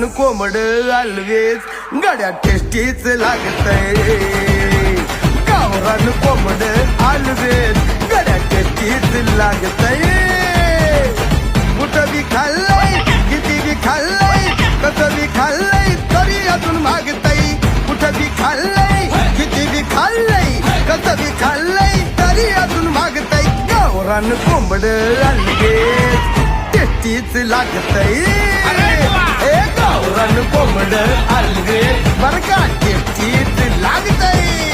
गावरान कोंबड अलवेज गड्या टेस्टीच लागतय गावरान कोंबड अलवेज गड्या टेस्टीच लागतय कुठं बी खाल्लंय किती बी खाल्लंय कसं बी खाल्लंय तरी अजून मागतय कुठं बी खाल्लंय किती बी खाल्लंय कसं बी खाल्लंय तरी अजून मागतय गावरान कोंबड अलवेज टेस्टीच लागतय गावरान कोंबड अलवेज बरं का टेस्टीच लागतय